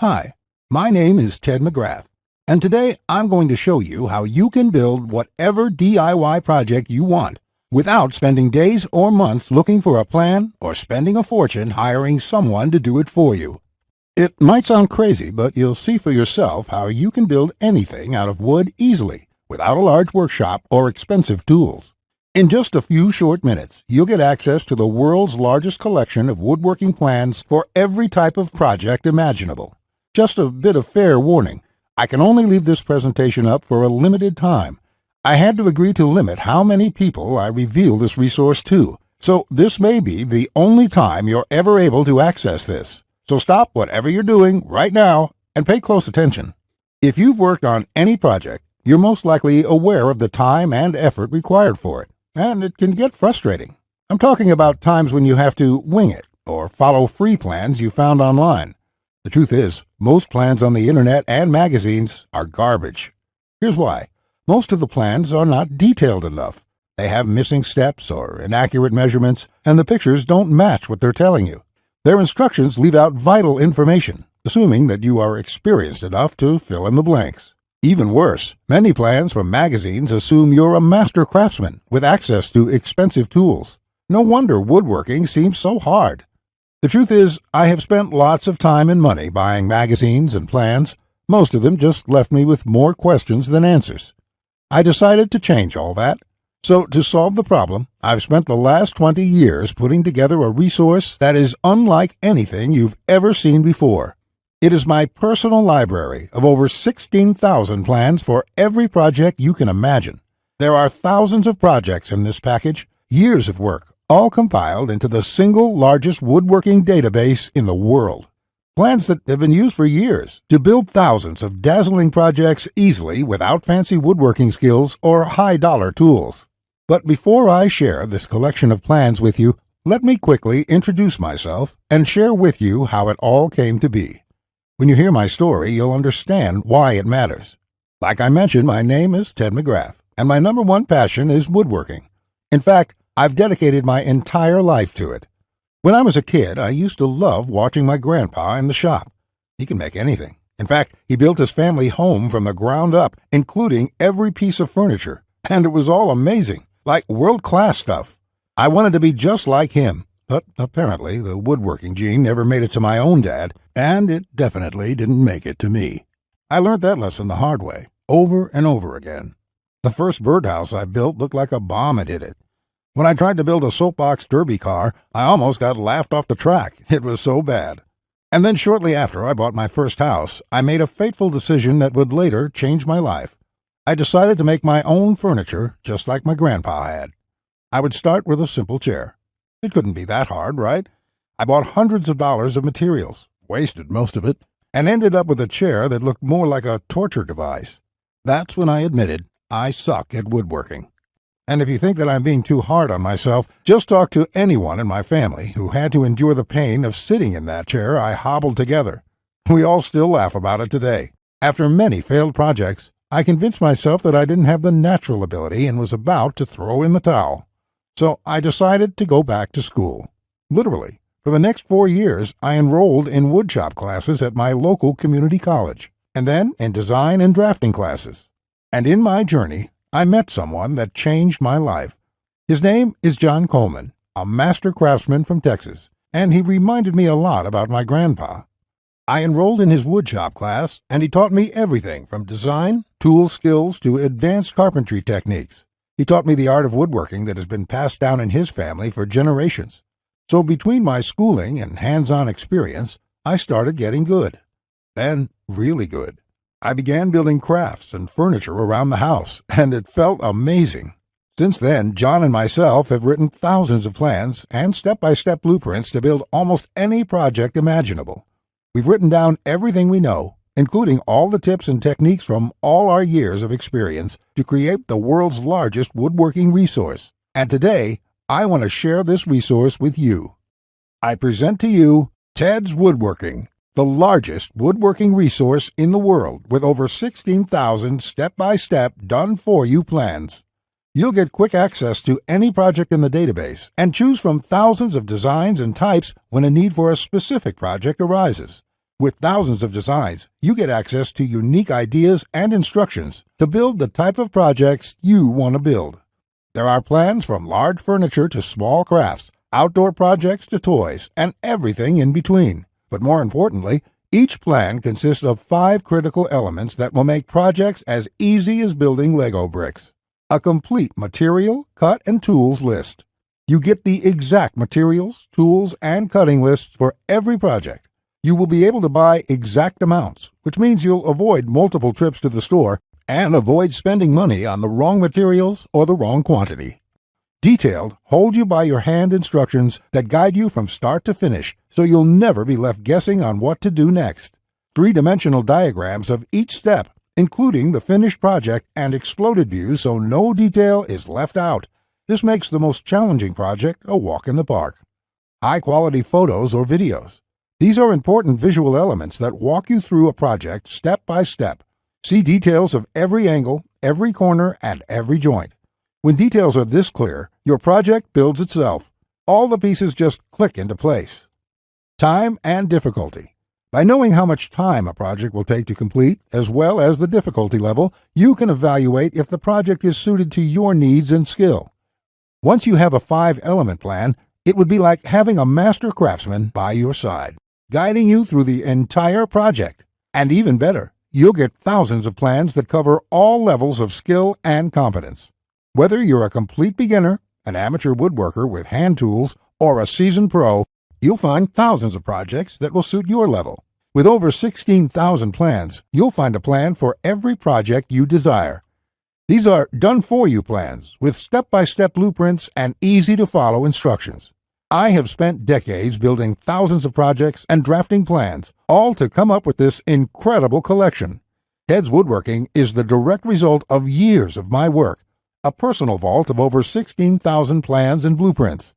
Hi, my name is Ted McGrath, and today I'm going to show you how you can build whatever DIY project you want without spending days or months looking for a plan or spending a fortune hiring someone to do it for you. It might sound crazy, but you'll see for yourself how you can build anything out of wood easily without a large workshop or expensive tools. In just a few short minutes, you'll get access to the world's largest collection of woodworking plans for every type of project imaginable. Just a bit of fair warning, I can only leave this presentation up for a limited time. I had to agree to limit how many people I reveal this resource to, so this may be the only time you're ever able to access this. So stop whatever you're doing right now and pay close attention. If you've worked on any project, you're most likely aware of the time and effort required for it, and it can get frustrating. I'm talking about times when you have to wing it or follow free plans you found online. The truth is, most plans on the internet and magazines are garbage. Here's why. Most of the plans are not detailed enough. They have missing steps or inaccurate measurements, and the pictures don't match what they're telling you. Their instructions leave out vital information, assuming that you are experienced enough to fill in the blanks. Even worse, many plans from magazines assume you're a master craftsman with access to expensive tools. No wonder woodworking seems so hard. The truth is, I have spent lots of time and money buying magazines and plans. Most of them just left me with more questions than answers. I decided to change all that. So to solve the problem, I've spent the last 20 years putting together a resource that is unlike anything you've ever seen before. It is my personal library of over 16,000 plans for every project you can imagine. There are thousands of projects in this package, years of work, all compiled into the single largest woodworking database in the world. Plans that have been used for years to build thousands of dazzling projects easily without fancy woodworking skills or high-dollar tools. But before I share this collection of plans with you, let me quickly introduce myself and share with you how it all came to be. When you hear my story, you'll understand why it matters. Like I mentioned, my name is Ted McGrath, and my number one passion is woodworking. In fact, I've dedicated my entire life to it. When I was a kid, I used to love watching my grandpa in the shop. He can make anything. In fact, he built his family home from the ground up, including every piece of furniture, and it was all amazing, like world-class stuff. I wanted to be just like him, but apparently the woodworking gene never made it to my own dad, and it definitely didn't make it to me. I learned that lesson the hard way, over and over again. The first birdhouse I built looked like a bomb had hit it. When I tried to build a soapbox derby car, I almost got laughed off the track. It was so bad. And then shortly after I bought my first house, I made a fateful decision that would later change my life. I decided to make my own furniture just like my grandpa had. I would start with a simple chair. It couldn't be that hard, right? I bought hundreds of dollars of materials, wasted most of it, and ended up with a chair that looked more like a torture device. That's when I admitted I suck at woodworking. And if you think that I'm being too hard on myself, just talk to anyone in my family who had to endure the pain of sitting in that chair I hobbled together. We all still laugh about it today. After many failed projects, I convinced myself that I didn't have the natural ability and was about to throw in the towel. So I decided to go back to school. Literally, for the next 4 years, I enrolled in woodshop classes at my local community college, and then in design and drafting classes. And in my journey, I met someone that changed my life. His name is John Coleman, a master craftsman from Texas, and he reminded me a lot about my grandpa. I enrolled in his woodshop class, and he taught me everything from design, tool skills, to advanced carpentry techniques. He taught me the art of woodworking that has been passed down in his family for generations. So between my schooling and hands-on experience, I started getting good. Then, really good. I began building crafts and furniture around the house, and it felt amazing. Since then, John and myself have written thousands of plans and step-by-step blueprints to build almost any project imaginable. We've written down everything we know, including all the tips and techniques from all our years of experience to create the world's largest woodworking resource. And today, I want to share this resource with you. I present to you Ted's Woodworking, the largest woodworking resource in the world with over 16,000 step-by-step done-for-you plans. You'll get quick access to any project in the database and choose from thousands of designs and types when a need for a specific project arises. With thousands of designs, you get access to unique ideas and instructions to build the type of projects you want to build. There are plans from large furniture to small crafts, outdoor projects to toys, and everything in between. But more importantly, each plan consists of 5 critical elements that will make projects as easy as building Lego bricks. A complete material, cut, and tools list. You get the exact materials, tools, and cutting lists for every project. You will be able to buy exact amounts, which means you'll avoid multiple trips to the store and avoid spending money on the wrong materials or the wrong quantity. Detailed, hold-you-by-your-hand instructions that guide you from start to finish, so you'll never be left guessing on what to do next. 3-dimensional diagrams of each step, including the finished project and exploded views, so no detail is left out. This makes the most challenging project a walk in the park. High-quality photos or videos. These are important visual elements that walk you through a project step by step. See details of every angle, every corner, and every joint. When details are this clear, your project builds itself. All the pieces just click into place. Time and difficulty. By knowing how much time a project will take to complete, as well as the difficulty level, you can evaluate if the project is suited to your needs and skill. Once you have a 5-element plan, it would be like having a master craftsman by your side, guiding you through the entire project. And even better, you'll get thousands of plans that cover all levels of skill and competence. Whether you're a complete beginner, an amateur woodworker with hand tools, or a seasoned pro, you'll find thousands of projects that will suit your level. With over 16,000 plans, you'll find a plan for every project you desire. These are done-for-you plans with step-by-step blueprints and easy-to-follow instructions. I have spent decades building thousands of projects and drafting plans, all to come up with this incredible collection. Ted's Woodworking is the direct result of years of my work, a personal vault of over 16,000 plans and blueprints.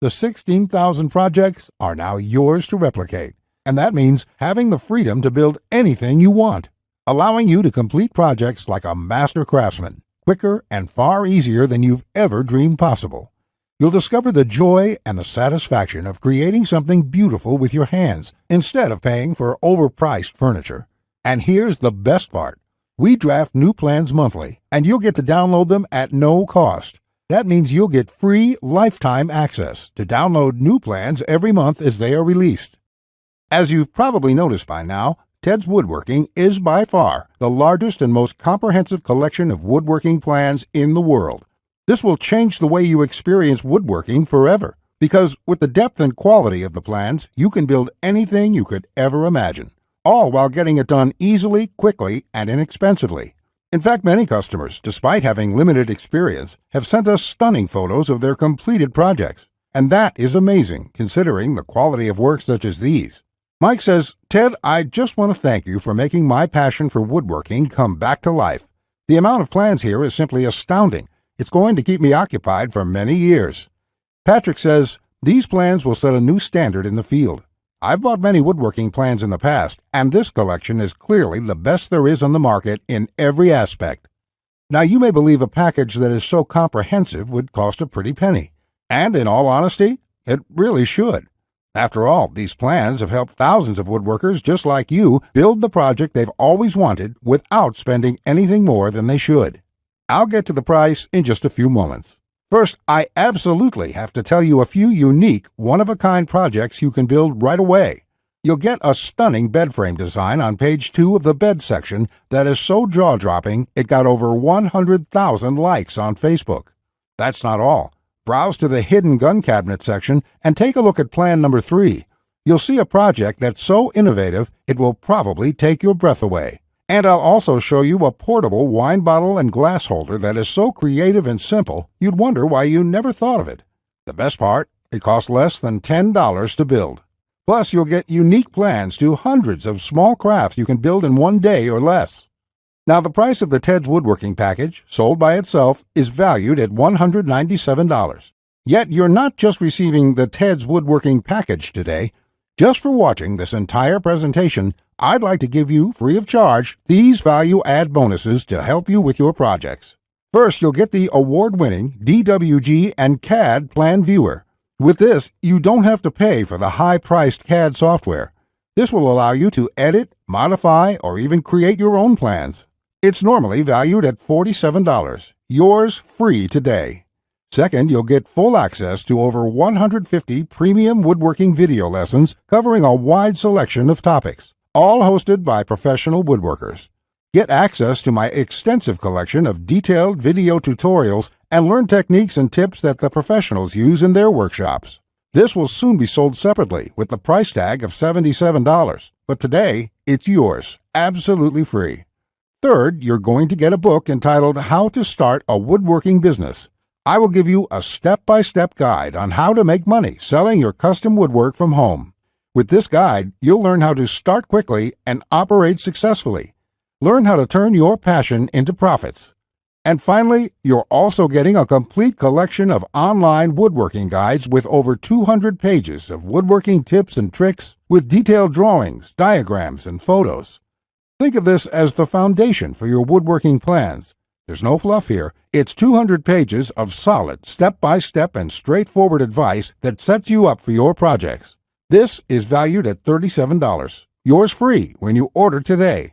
The 16,000 projects are now yours to replicate, and that means having the freedom to build anything you want, allowing you to complete projects like a master craftsman, quicker and far easier than you've ever dreamed possible. You'll discover the joy and the satisfaction of creating something beautiful with your hands instead of paying for overpriced furniture. And here's the best part. We draft new plans monthly, and you'll get to download them at no cost. That means you'll get free lifetime access to download new plans every month as they are released. As you've probably noticed by now, Ted's Woodworking is by far the largest and most comprehensive collection of woodworking plans in the world. This will change the way you experience woodworking forever, because with the depth and quality of the plans, you can build anything you could ever imagine, all while getting it done easily, quickly, and inexpensively. In fact, many customers, despite having limited experience, have sent us stunning photos of their completed projects, and that is amazing considering the quality of work such as these. Mike says, "Ted, I just want to thank you for making my passion for woodworking come back to life. The amount of plans here is simply astounding. It's going to keep me occupied for many years." Patrick says, "These plans will set a new standard in the field. I've bought many woodworking plans in the past, and this collection is clearly the best there is on the market in every aspect." Now, you may believe a package that is so comprehensive would cost a pretty penny. And in all honesty, it really should. After all, these plans have helped thousands of woodworkers just like you build the project they've always wanted without spending anything more than they should. I'll get to the price in just a few moments. First, I absolutely have to tell you a few unique, one-of-a-kind projects you can build right away. You'll get a stunning bed frame design on page 2 of the bed section that is so jaw-dropping it got over 100,000 likes on Facebook. That's not all. Browse to the hidden gun cabinet section and take a look at plan number 3. You'll see a project that's so innovative it will probably take your breath away. And I'll also show you a portable wine bottle and glass holder that is so creative and simple, you'd wonder why you never thought of it. The best part, it costs less than $10 to build. Plus, you'll get unique plans to hundreds of small crafts you can build in one day or less. Now, the price of the Ted's Woodworking package, sold by itself, is valued at $197. Yet, you're not just receiving the Ted's Woodworking package today. Just for watching this entire presentation, I'd like to give you, free of charge, these value-add bonuses to help you with your projects. First, you'll get the award-winning DWG and CAD Plan Viewer. With this, you don't have to pay for the high-priced CAD software. This will allow you to edit, modify, or even create your own plans. It's normally valued at $47, yours free today. Second, you'll get full access to over 150 premium woodworking video lessons covering a wide selection of topics, all hosted by professional woodworkers. Get access to my extensive collection of detailed video tutorials and learn techniques and tips that the professionals use in their workshops. This will soon be sold separately with the price tag of $77, but today it's yours, absolutely free. Third, you're going to get a book entitled How to Start a Woodworking Business. I will give you a step-by-step guide on how to make money selling your custom woodwork from home. With this guide, you'll learn how to start quickly and operate successfully. Learn how to turn your passion into profits. And finally, you're also getting a complete collection of online woodworking guides with over 200 pages of woodworking tips and tricks with detailed drawings, diagrams, and photos. Think of this as the foundation for your woodworking plans. There's no fluff here. It's 200 pages of solid, step-by-step and straightforward advice that sets you up for your projects. This is valued at $37, yours free when you order today.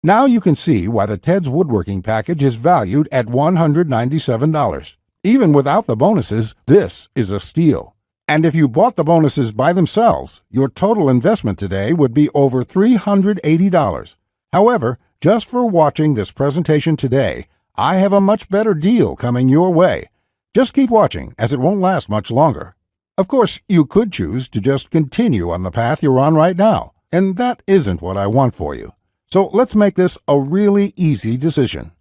Now you can see why the Ted's Woodworking package is valued at $197. Even without the bonuses, this is a steal. And if you bought the bonuses by themselves, your total investment today would be over $380. However, just for watching this presentation today, I have a much better deal coming your way. Just keep watching, as it won't last much longer. Of course, you could choose to just continue on the path you're on right now, and that isn't what I want for you. So let's make this a really easy decision.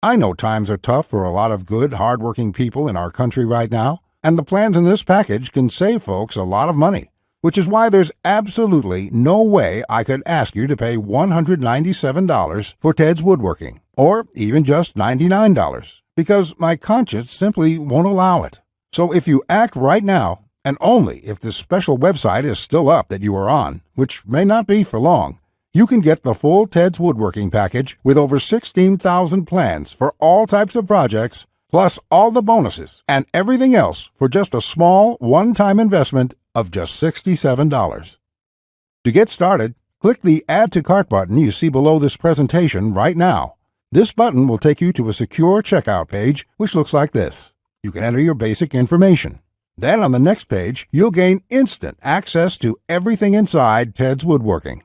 I know times are tough for a lot of good, hard-working people in our country right now, and the plans in this package can save folks a lot of money, which is why there's absolutely no way I could ask you to pay $197 for Ted's Woodworking, or even just $99, because my conscience simply won't allow it. So if you act right now, and only if this special website is still up that you are on, which may not be for long, you can get the full Ted's Woodworking package with over 16,000 plans for all types of projects, plus all the bonuses and everything else for just a small one-time investment of just $67. To get started, click the Add to Cart button you see below this presentation right now. This button will take you to a secure checkout page which looks like this. You can enter your basic information. Then on the next page, you'll gain instant access to everything inside Ted's Woodworking.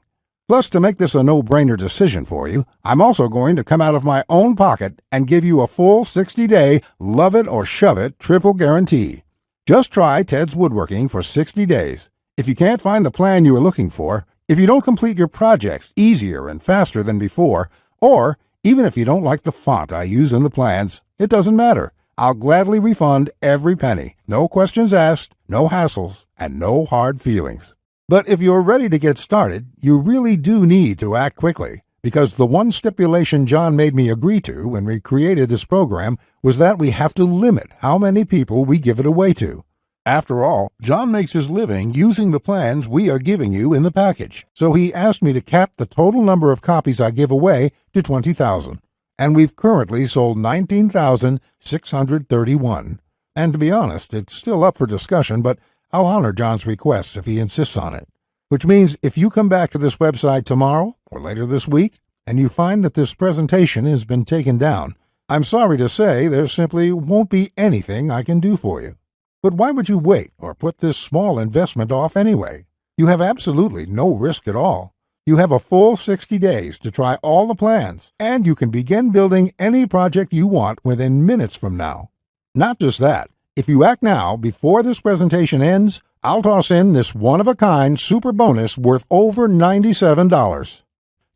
Plus, to make this a no-brainer decision for you, I'm also going to come out of my own pocket and give you a full 60-day love it or shove it triple guarantee. Just try Ted's Woodworking for 60 days. If you can't find the plan you are looking for, if you don't complete your projects easier and faster than before, or even if you don't like the font I use in the plans, it doesn't matter. I'll gladly refund every penny. No questions asked, no hassles, and no hard feelings. But if you're ready to get started, you really do need to act quickly, because the one stipulation John made me agree to when we created this program was that we have to limit how many people we give it away to. After all, John makes his living using the plans we are giving you in the package, so he asked me to cap the total number of copies I give away to 20,000. And we've currently sold 19,631. And to be honest, it's still up for discussion, but I'll honor John's request if he insists on it. Which means if you come back to this website tomorrow or later this week, and you find that this presentation has been taken down, I'm sorry to say there simply won't be anything I can do for you. But why would you wait or put this small investment off anyway? You have absolutely no risk at all. You have a full 60 days to try all the plans, and you can begin building any project you want within minutes from now. Not just that, if you act now before this presentation ends, I'll toss in this one-of-a-kind super bonus worth over $97.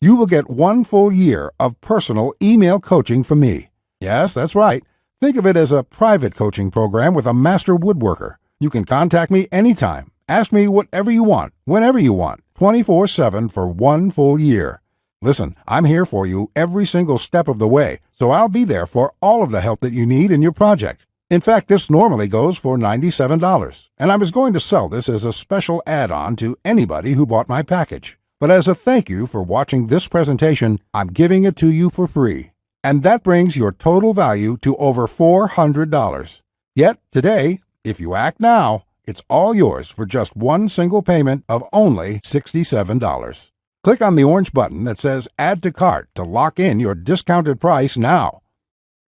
You will get 1 full year of personal email coaching from me. Yes, that's right. Think of it as a private coaching program with a master woodworker. You can contact me anytime. Ask me whatever you want, whenever you want, 24/7 for 1 full year. Listen, I'm here for you every single step of the way, so I'll be there for all of the help that you need in your project. In fact, this normally goes for $97, and I was going to sell this as a special add-on to anybody who bought my package. But as a thank you for watching this presentation, I'm giving it to you for free. And that brings your total value to over $400. Yet, today, if you act now, It's all yours for just one single payment of only $67. Click on the orange button that says Add to Cart to lock in your discounted price now.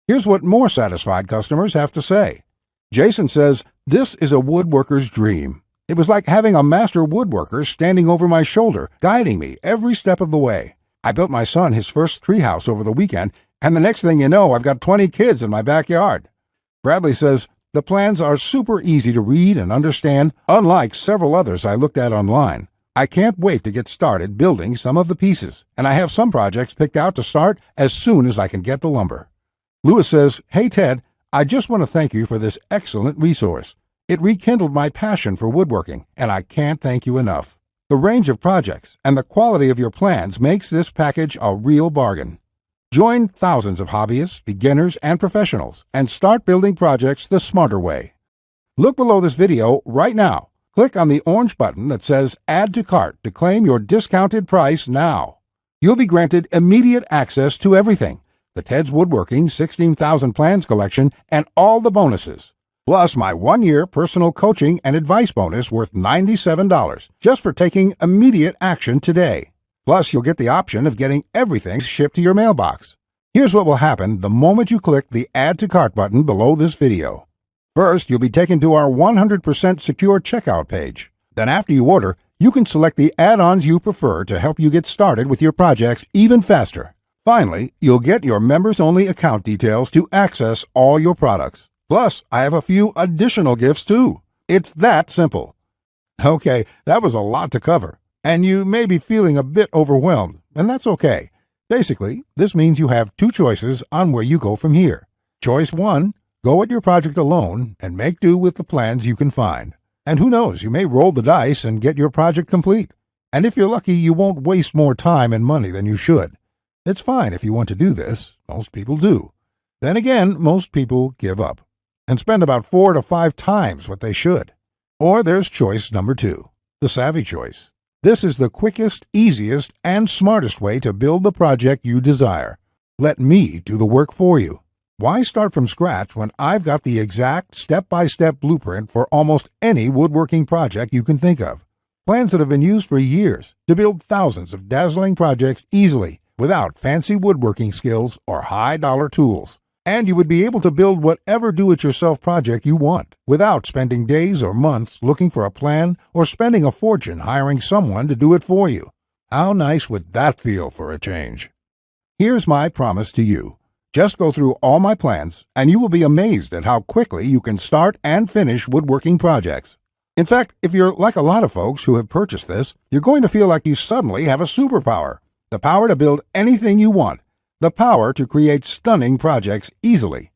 Here's what more satisfied customers have to say. Jason says, "This is a woodworker's dream. It was like having a master woodworker standing over my shoulder, guiding me every step of the way. I built my son his first treehouse over the weekend, and the next thing you know, I've got 20 kids in my backyard." Bradley says, "The plans are super easy to read and understand, unlike several others I looked at online. I can't wait to get started building some of the pieces, and I have some projects picked out to start as soon as I can get the lumber." Lewis says, "Hey Ted, I just want to thank you for this excellent resource. It rekindled my passion for woodworking, and I can't thank you enough. The range of projects and the quality of your plans makes this package a real bargain. Join thousands of hobbyists, beginners, and professionals, and start building projects the smarter way." Look below this video right now. Click on the orange button that says Add to Cart to claim your discounted price now. You'll be granted immediate access to everything: the Ted's Woodworking 16,000 Plans collection and all the bonuses, plus my 1-year personal coaching and advice bonus worth $97 just for taking immediate action today. Plus, you'll get the option of getting everything shipped to your mailbox. Here's what will happen the moment you click the Add to Cart button below this video. First, you'll be taken to our 100% secure checkout page. Then after you order, you can select the add-ons you prefer to help you get started with your projects even faster. Finally, you'll get your members-only account details to access all your products. Plus, I have a few additional gifts too. It's that simple. Okay, that was a lot to cover, and you may be feeling a bit overwhelmed, and that's okay. Basically, this means you have two choices on where you go from here. Choice 1, go at your project alone and make do with the plans you can find. And who knows, you may roll the dice and get your project complete. And if you're lucky, you won't waste more time and money than you should. It's fine if you want to do this. Most people do. Then again, most people give up and spend about 4 to 5 times what they should. Or there's choice number 2, the savvy choice. This is the quickest, easiest, and smartest way to build the project you desire. Let me do the work for you. Why start from scratch when I've got the exact step-by-step blueprint for almost any woodworking project you can think of? Plans that have been used for years to build thousands of dazzling projects easily without fancy woodworking skills or high-dollar tools. And you would be able to build whatever do-it-yourself project you want without spending days or months looking for a plan or spending a fortune hiring someone to do it for you. How nice would that feel for a change? Here's my promise to you. Just go through all my plans, and you will be amazed at how quickly you can start and finish woodworking projects. In fact, if you're like a lot of folks who have purchased this, you're going to feel like you suddenly have a superpower. The power to build anything you want. The power to create stunning projects easily.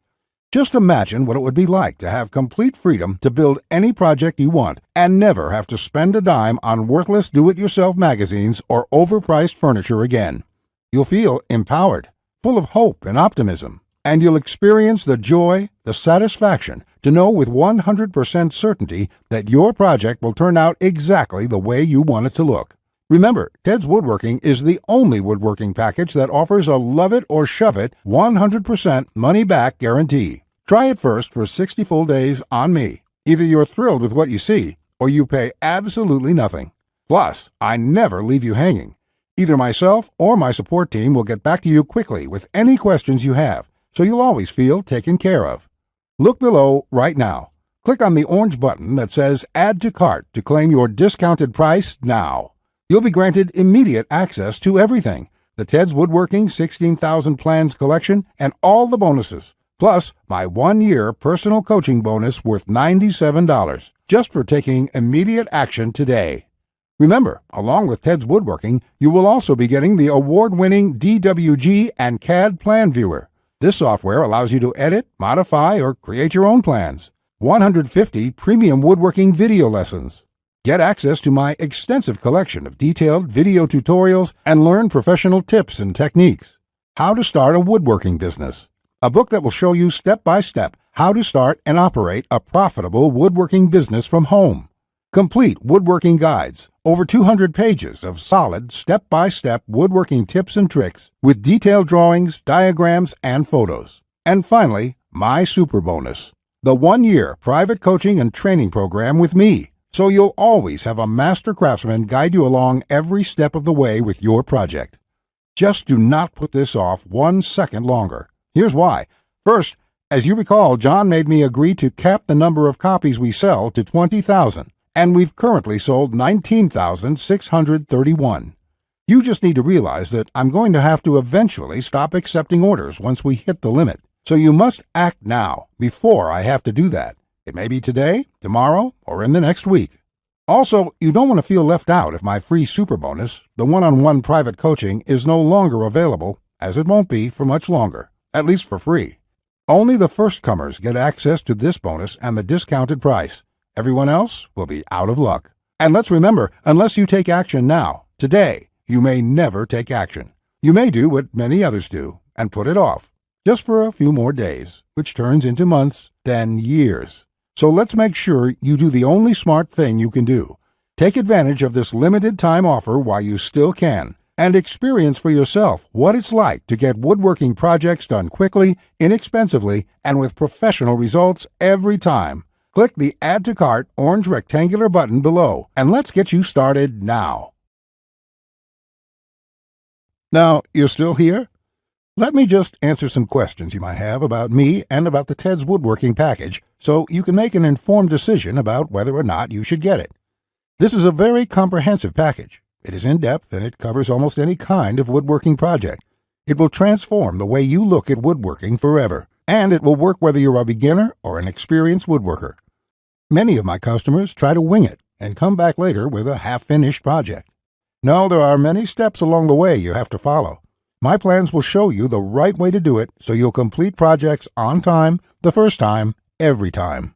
Just imagine what it would be like to have complete freedom to build any project you want and never have to spend a dime on worthless do-it-yourself magazines or overpriced furniture again. You'll feel empowered, full of hope and optimism, and you'll experience the joy, the satisfaction to know with 100% certainty that your project will turn out exactly the way you want it to look. Remember, Ted's Woodworking is the only woodworking package that offers a love-it-or-shove-it 100% money-back guarantee. Try it first for 60 full days on me. Either you're thrilled with what you see, or you pay absolutely nothing. Plus, I never leave you hanging. Either myself or my support team will get back to you quickly with any questions you have, so you'll always feel taken care of. Look below right now. Click on the orange button that says Add to Cart to claim your discounted price now. You'll be granted immediate access to everything: the Ted's Woodworking 16,000 Plans collection and all the bonuses, plus my 1-year personal coaching bonus worth $97 just for taking immediate action today. Remember, along with Ted's Woodworking, you will also be getting the award-winning DWG and CAD Plan Viewer. This software allows you to edit, modify, or create your own plans. 150 premium woodworking video lessons. Get access to my extensive collection of detailed video tutorials and learn professional tips and techniques. How to Start a Woodworking Business. A book that will show you step-by-step how to start and operate a profitable woodworking business from home. Complete woodworking guides, over 200 pages of solid step-by-step woodworking tips and tricks with detailed drawings, diagrams, and photos. And finally, my super bonus. the 1-year private coaching and training program with me, so you'll always have a master craftsman guide you along every step of the way with your project. Just do not put this off 1 second longer. Here's why. First, as you recall, John made me agree to cap the number of copies we sell to 20,000, and we've currently sold 19,631. You just need to realize that I'm going to have to eventually stop accepting orders once we hit the limit. So you must act now, before I have to do that. It may be today, tomorrow, or in the next week. Also, you don't want to feel left out if my free super bonus, the one-on-one private coaching, is no longer available, as it won't be for much longer, at least for free. Only the first comers get access to this bonus and the discounted price. Everyone else will be out of luck. And let's remember, unless you take action now, today, you may never take action. You may do what many others do, and put it off, just for a few more days, which turns into months, then years. So let's make sure you do the only smart thing you can do. Take advantage of this limited time offer while you still can, and experience for yourself what it's like to get woodworking projects done quickly, inexpensively, and with professional results every time. Click the Add to Cart orange rectangular button below, and let's get you started now. Now, you're still here? Let me just answer some questions you might have about me and about the Ted's Woodworking package, so you can make an informed decision about whether or not you should get it. This is a very comprehensive package. It is in-depth and it covers almost any kind of woodworking project. It will transform the way you look at woodworking forever, and it will work whether you're a beginner or an experienced woodworker. Many of my customers try to wing it and come back later with a half-finished project. No, there are many steps along the way you have to follow. My plans will show you the right way to do it so you'll complete projects on time, the first time, every time.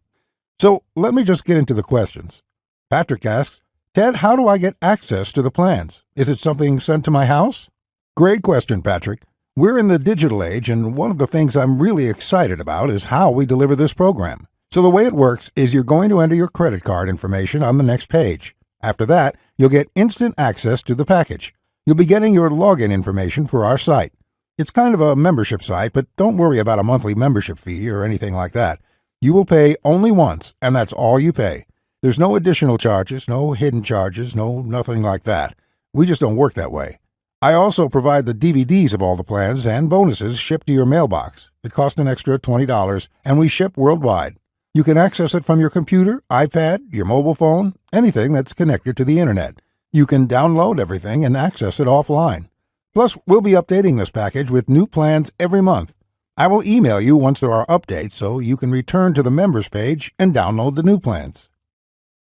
So let me just get into the questions. Patrick asks, Ted, how do I get access to the plans? Is it something sent to my house? Great question, Patrick. We're in the digital age, and one of the things I'm really excited about is how we deliver this program. So the way it works is you're going to enter your credit card information on the next page. After that, you'll get instant access to the package. You'll be getting your login information for our site. It's kind of a membership site, but don't worry about a monthly membership fee or anything like that. You will pay only once, and that's all you pay. There's no additional charges, no hidden charges, nothing like that. We just don't work that way. I also provide the DVDs of all the plans and bonuses shipped to your mailbox. It costs an extra $20, and we ship worldwide. You can access it from your computer, iPad, your mobile phone, anything that's connected to the internet. You can download everything and access it offline. Plus, we'll be updating this package with new plans every month. I will email you once there are updates so you can return to the members page and download the new plans.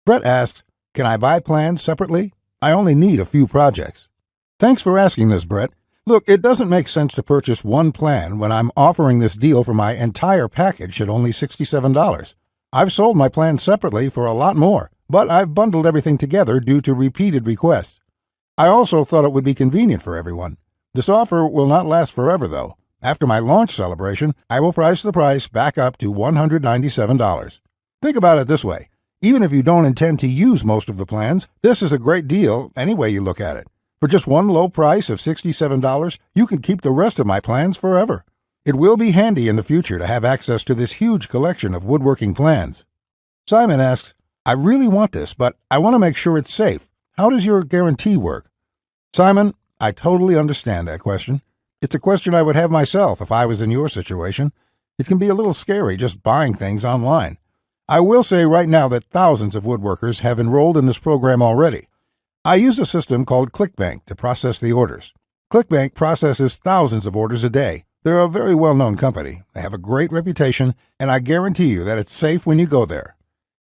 Brett asks, can I buy plans separately? I only need a few projects. Thanks for asking this, Brett. Look, it doesn't make sense to purchase one plan when I'm offering this deal for my entire package at only $67. I've sold my plans separately for a lot more, but I've bundled everything together due to repeated requests. I also thought it would be convenient for everyone. This offer will not last forever, though. After my launch celebration, I will price the price back up to $197. Think about it this way. Even if you don't intend to use most of the plans, this is a great deal any way you look at it. For just one low price of $67, you can keep the rest of my plans forever. It will be handy in the future to have access to this huge collection of woodworking plans. Simon asks, I really want this, but I want to make sure it's safe. How does your guarantee work? Simon, I totally understand that question. It's a question I would have myself if I was in your situation. It can be a little scary just buying things online. I will say right now that thousands of woodworkers have enrolled in this program already. I use a system called ClickBank to process the orders. ClickBank processes thousands of orders a day. They're a very well-known company. They have a great reputation, and I guarantee you that it's safe when you go there.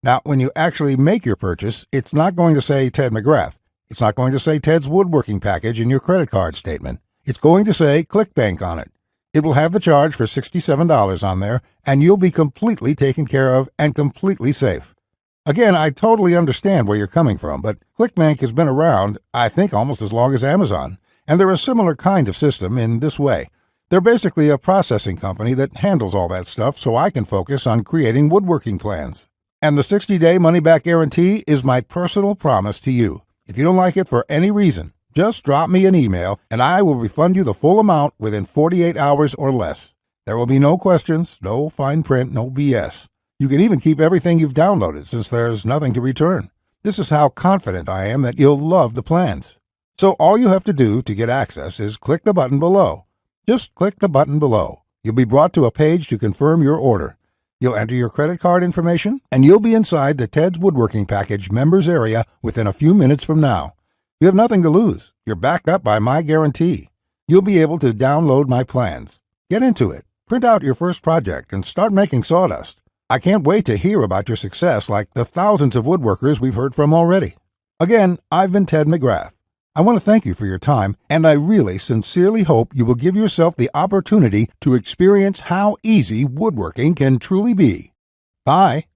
Now, when you actually make your purchase, it's not going to say Ted McGrath. It's not going to say Ted's Woodworking package in your credit card statement. It's going to say ClickBank on it. It will have the charge for $67 on there, and you'll be completely taken care of and completely safe. Again, I totally understand where you're coming from, but ClickBank has been around, I think, almost as long as Amazon, and they're a similar kind of system in this way. They're basically a processing company that handles all that stuff so I can focus on creating woodworking plans. And the 60-day money-back guarantee is my personal promise to you. If you don't like it for any reason, just drop me an email and I will refund you the full amount within 48 hours or less. There will be no questions, no fine print, no BS. You can even keep everything you've downloaded since there's nothing to return. This is how confident I am that you'll love the plans. So all you have to do to get access is click the button below. Just click the button below. You'll be brought to a page to confirm your order. You'll enter your credit card information, and you'll be inside the Ted's Woodworking Package members area within a few minutes from now. You have nothing to lose. You're backed up by my guarantee. You'll be able to download my plans. Get into it. Print out your first project and start making sawdust. I can't wait to hear about your success like the thousands of woodworkers we've heard from already. Again, I've been Ted McGrath. I want to thank you for your time, and I really sincerely hope you will give yourself the opportunity to experience how easy woodworking can truly be. Bye.